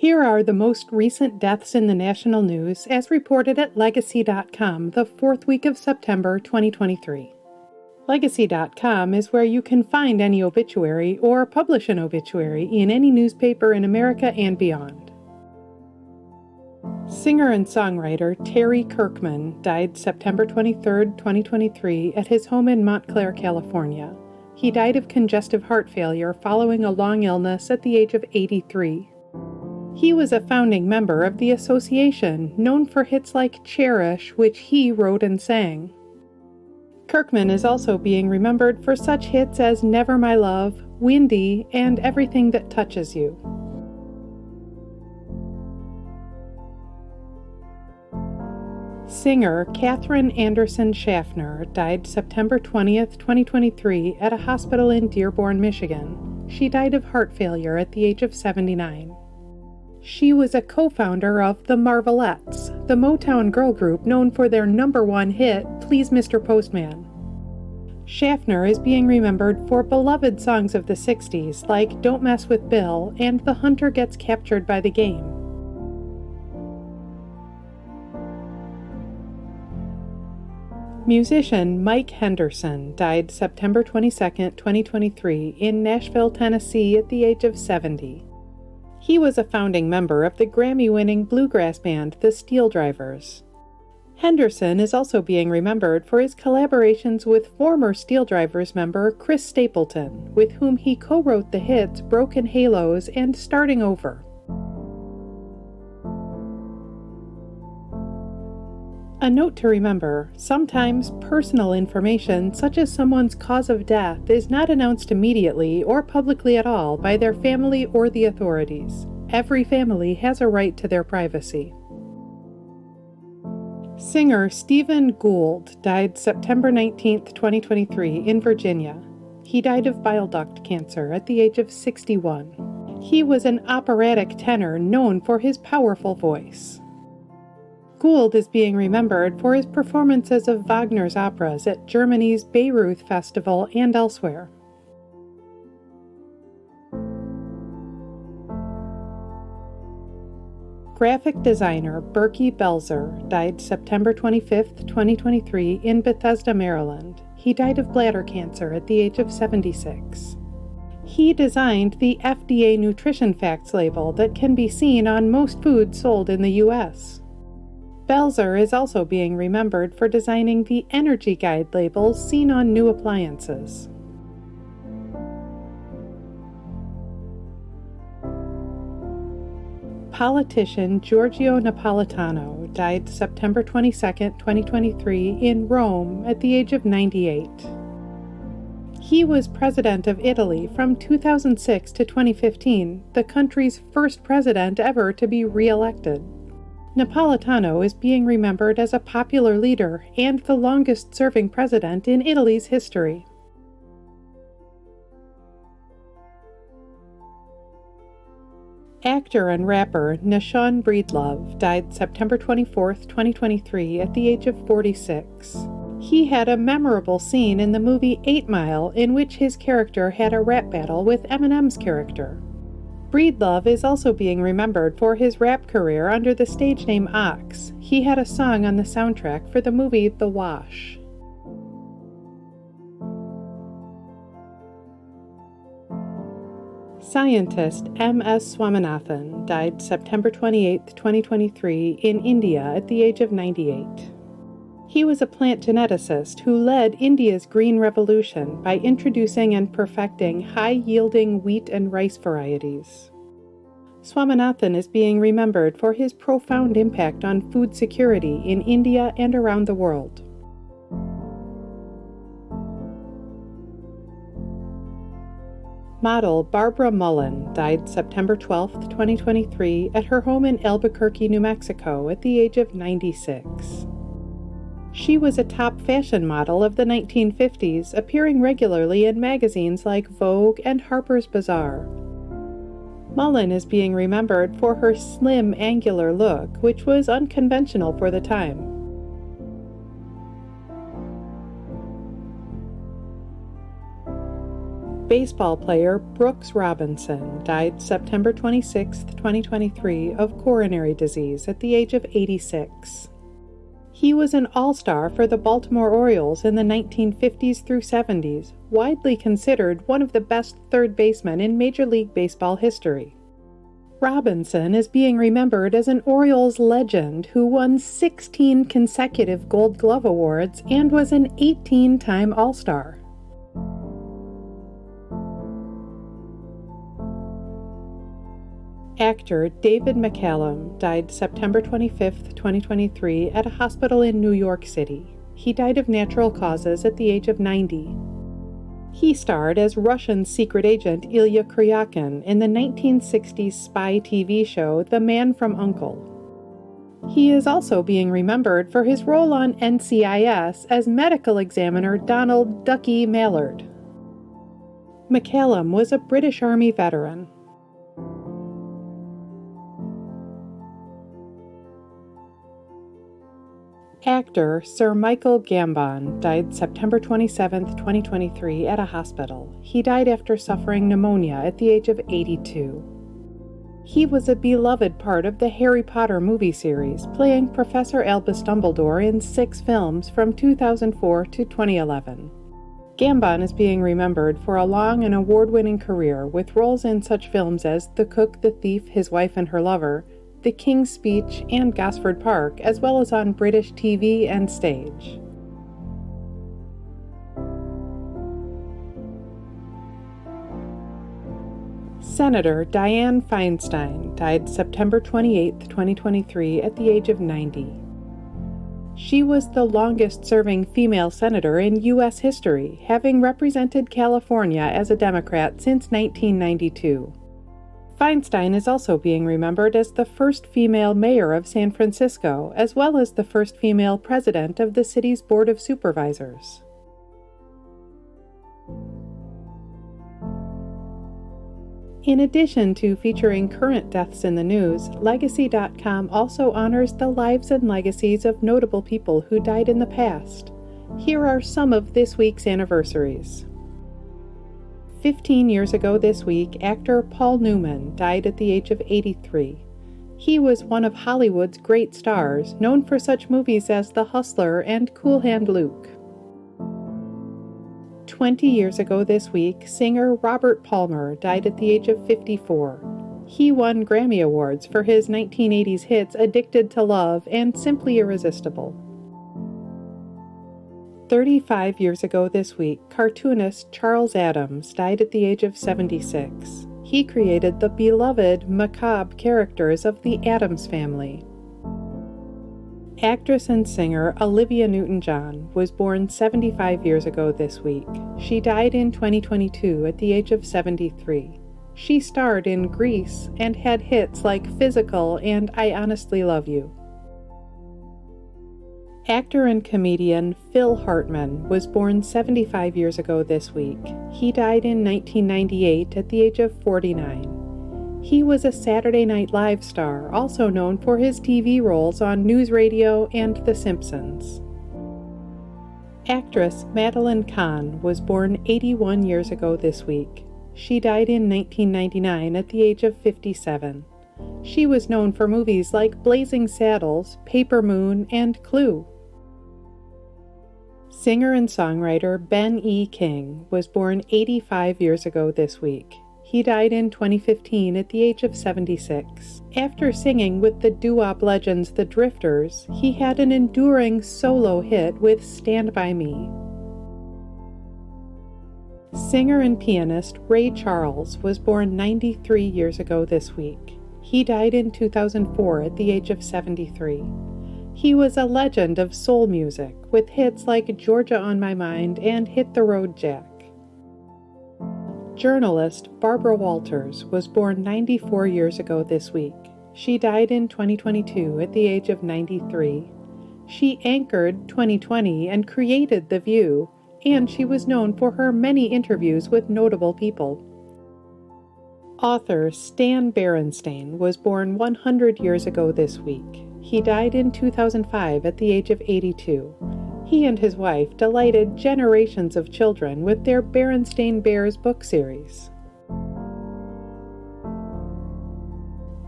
Here are the most recent deaths in the national news as reported at Legacy.com the fourth week of September 2023. Legacy.com is where you can find any obituary or publish an obituary in any newspaper in America and beyond. Singer and songwriter Terry Kirkman died September 23, 2023 at his home in Montclair, California. He died of congestive heart failure following a long illness at the age of 83. He was a founding member of the association, known for hits like Cherish, which he wrote and sang. Kirkman is also being remembered for such hits as Never My Love, Windy, and Everything That Touches You. Singer Katherine Anderson Schaffner died September 20th, 2023 at a hospital in Dearborn, Michigan. She died of heart failure at the age of 79. She was a co-founder of the Marvelettes, the Motown girl group known for their #1 hit, Please Mr. Postman. Schaffner is being remembered for beloved songs of the 60s like Don't Mess with Bill and The Hunter Gets Captured by the Game. Musician Mike Henderson died September 22, 2023 in Nashville, Tennessee at the age of 70. He was a founding member of the Grammy-winning bluegrass band the SteelDrivers. Henderson is also being remembered for his collaborations with former SteelDrivers member Chris Stapleton, with whom he co-wrote the hits Broken Halos and Starting Over. A note to remember, sometimes personal information such as someone's cause of death is not announced immediately or publicly at all by their family or the authorities. Every family has a right to their privacy. Singer Stephen Gould died September 19, 2023 in Virginia. He died of bile duct cancer at the age of 61. He was an operatic tenor known for his powerful voice. Gould is being remembered for his performances of Wagner's operas at Germany's Bayreuth Festival and elsewhere. Graphic designer Burkey Belser died September 25, 2023 in Bethesda, Maryland. He died of bladder cancer at the age of 76. He designed the FDA Nutrition Facts label that can be seen on most foods sold in the U.S. Belser is also being remembered for designing the Energy Guide labels seen on new appliances. Politician Giorgio Napolitano died September 22, 2023 in Rome at the age of 98. He was president of Italy from 2006 to 2015, the country's first president ever to be re-elected. Napolitano is being remembered as a popular leader and the longest-serving president in Italy's history. Actor and rapper Nashawn Breedlove died September 24, 2023 at the age of 46. He had a memorable scene in the movie 8 Mile in which his character had a rap battle with Eminem's character. Breedlove is also being remembered for his rap career under the stage name Ox. He had a song on the soundtrack for the movie The Wash. Scientist M.S. Swaminathan died September 28, 2023 in India at the age of 98. He was a plant geneticist who led India's Green Revolution by introducing and perfecting high-yielding wheat and rice varieties. Swaminathan is being remembered for his profound impact on food security in India and around the world. Model Barbara Mullen died September 12, 2023 at her home in Albuquerque, New Mexico at the age of 96. She was a top fashion model of the 1950s, appearing regularly in magazines like Vogue and Harper's Bazaar. Mullen is being remembered for her slim, angular look, which was unconventional for the time. Baseball player Brooks Robinson died September 26, 2023, of coronary disease at the age of 86. He was an all-star for the Baltimore Orioles in the 1950s through 70s, widely considered one of the best third basemen in Major League Baseball history. Robinson is being remembered as an Orioles legend who won 16 consecutive Gold Glove awards and was an 18-time All-Star. Actor David McCallum died September 25, 2023, at a hospital in New York City. He died of natural causes at the age of 90. He starred as Russian secret agent Ilya Kuryakin in the 1960s spy TV show The Man from U.N.C.L.E. He is also being remembered for his role on NCIS as medical examiner Donald Ducky Mallard. McCallum was a British Army veteran. Actor Sir Michael Gambon died September 27, 2023, at a hospital. He died after suffering pneumonia at the age of 82. He was a beloved part of the Harry Potter movie series, playing Professor Albus Dumbledore in 6 films from 2004 to 2011. Gambon is being remembered for a long and award-winning career with roles in such films as The Cook, the Thief, His Wife and Her Lover, The King's Speech, and Gosford Park, as well as on British TV and stage. Senator Dianne Feinstein died September 28, 2023, at the age of 90. She was the longest-serving female senator in U.S. history, having represented California as a Democrat since 1992. Feinstein is also being remembered as the first female mayor of San Francisco, as well as the first female president of the city's Board of Supervisors. In addition to featuring current deaths in the news, Legacy.com also honors the lives and legacies of notable people who died in the past. Here are some of this week's anniversaries. 15 years ago this week, actor Paul Newman died at the age of 83. He was one of Hollywood's great stars, known for such movies as The Hustler and Cool Hand Luke. 20 years ago this week, singer Robert Palmer died at the age of 54. He won Grammy Awards for his 1980s hits Addicted to Love and Simply Irresistible. 35 years ago this week, cartoonist Charles Addams died at the age of 76. He created the beloved, macabre characters of the Addams Family. Actress and singer Olivia Newton-John was born 75 years ago this week. She died in 2022 at the age of 73. She starred in Grease and had hits like Physical and I Honestly Love You. Actor and comedian Phil Hartman was born 75 years ago this week. He died in 1998 at the age of 49. He was a Saturday Night Live star, also known for his TV roles on News Radio and The Simpsons. Actress Madeline Kahn was born 81 years ago this week. She died in 1999 at the age of 57. She was known for movies like Blazing Saddles, Paper Moon, and Clue. Singer and songwriter Ben E. King was born 85 years ago this week. He died in 2015 at the age of 76. After singing with the doo-wop legends The Drifters, he had an enduring solo hit with Stand By Me. Singer and pianist Ray Charles was born 93 years ago this week. He died in 2004 at the age of 73. He was a legend of soul music, with hits like Georgia on My Mind and Hit the Road Jack. Journalist Barbara Walters was born 94 years ago this week. She died in 2022 at the age of 93. She anchored 2020 and created The View, and she was known for her many interviews with notable people. Author Stan Berenstain was born 100 years ago this week. He died in 2005 at the age of 82. He and his wife delighted generations of children with their Berenstain Bears book series.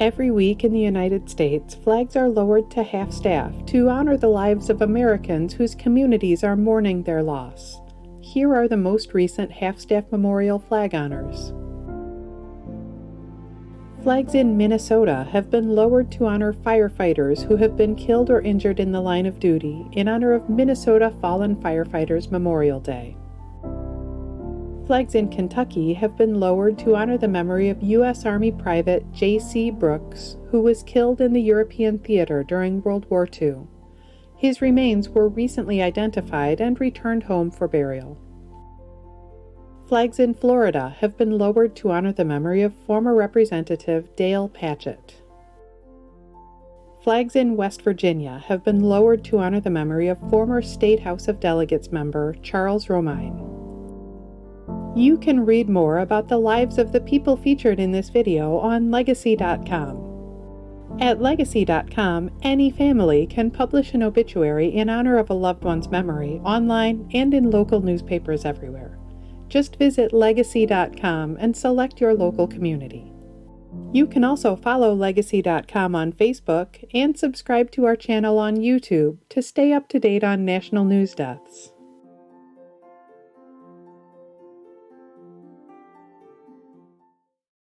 Every week in the United States, flags are lowered to half-staff to honor the lives of Americans whose communities are mourning their loss. Here are the most recent half-staff memorial flag honors. Flags in Minnesota have been lowered to honor firefighters who have been killed or injured in the line of duty in honor of Minnesota Fallen Firefighters Memorial Day. Flags in Kentucky have been lowered to honor the memory of U.S. Army Private J.C. Brooks, who was killed in the European theater during World War II. His remains were recently identified and returned home for burial. Flags in Florida have been lowered to honor the memory of former Representative Dale Patchett. Flags in West Virginia have been lowered to honor the memory of former State House of Delegates member Charles Romine. You can read more about the lives of the people featured in this video on Legacy.com. At Legacy.com, any family can publish an obituary in honor of a loved one's memory online and in local newspapers everywhere. Just visit Legacy.com and select your local community. You can also follow Legacy.com on Facebook and subscribe to our channel on YouTube to stay up to date on national news deaths.